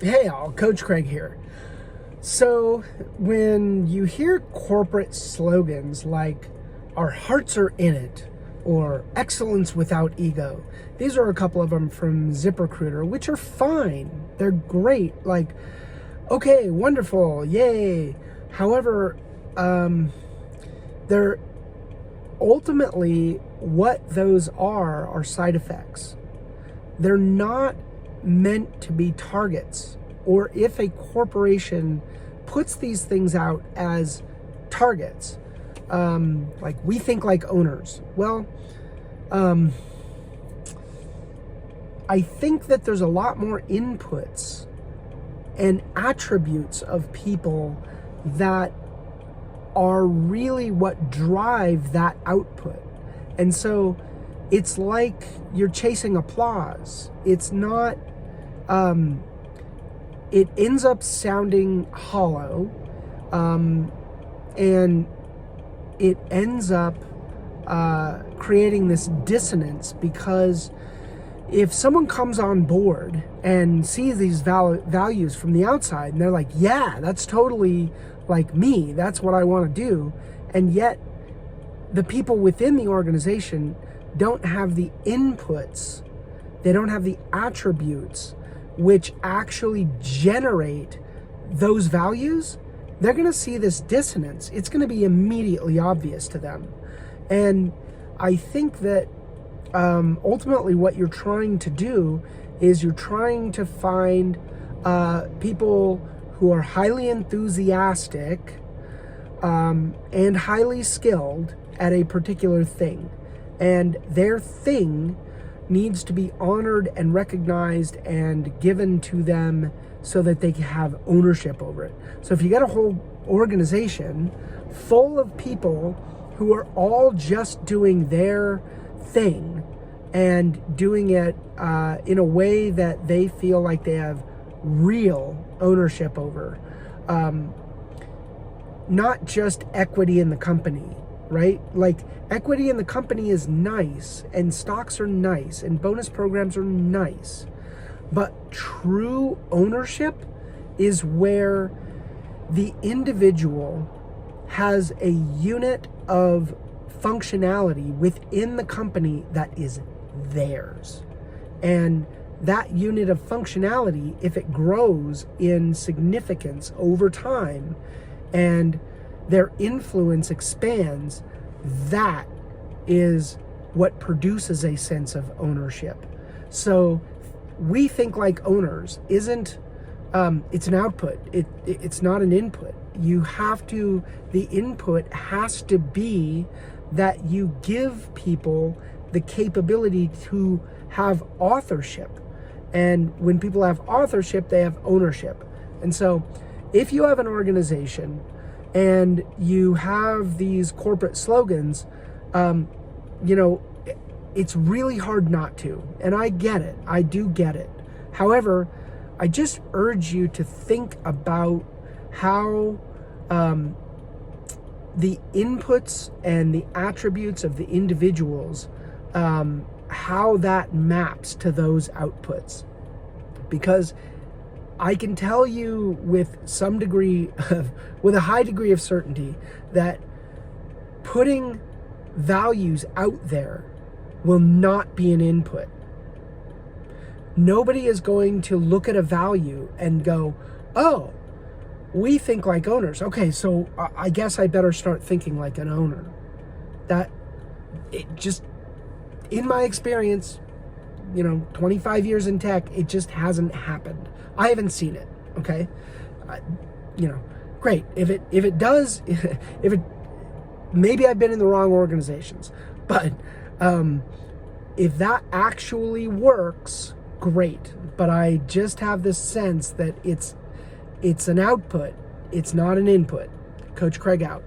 Hey all, Coach Craig here. So, when you hear corporate slogans like "Our hearts are in it" or "Excellence without ego," these are a couple of them from ZipRecruiter, which are fine. They're great. Like, okay, wonderful, yay. However, they're ultimately what those are side effects. They're not meant to be targets. Or if a corporation puts these things out as targets, like we think like owners. Well, I think that there's a lot more inputs and attributes of people that are really what drive that output. And so it's like you're chasing applause. It's not, it ends up sounding hollow, and it ends up creating this dissonance, because if someone comes on board and sees these values from the outside and they're like, yeah, that's totally like me, that's what I want to do, and yet the people within the organization don't have the inputs, they don't have the attributes which actually generate those values, they're going to see this dissonance. It's going to be immediately obvious to them. And I think that ultimately what you're trying to do is you're trying to find people who are highly enthusiastic and highly skilled at a particular thing. And their thing needs to be honored and recognized and given to them so that they can have ownership over it. So if you got a whole organization full of people who are all just doing their thing and doing it in a way that they feel like they have real ownership over, not just equity in the company, right? Like, equity in the company is nice, and stocks are nice, and bonus programs are nice. But true ownership is where the individual has a unit of functionality within the company that is theirs. And that unit of functionality, if it grows in significance over time and their influence expands, that is what produces a sense of ownership. So we think like owners isn't, it's an output. It's not an input. You have to, the input has to be that you give people the capability to have authorship. And when people have authorship, they have ownership. And so if you have an organization and you have these corporate slogans, it's really hard not to. And I get it. I do get it. However, I just urge you to think about how the inputs and the attributes of the individuals, how that maps to those outputs. Because I can tell you with some degree of, with a high degree of certainty, that putting values out there will not be an input. Nobody is going to look at a value and go, oh, we think like owners. Okay, so I guess I better start thinking like an owner. That, it just, in my experience, 25 years in tech, it just hasn't happened. I haven't seen it, okay? Great. If it does, maybe I've been in the wrong organizations. But if that actually works, great. But I just have this sense that it's an output. It's not an input. Coach Craig out.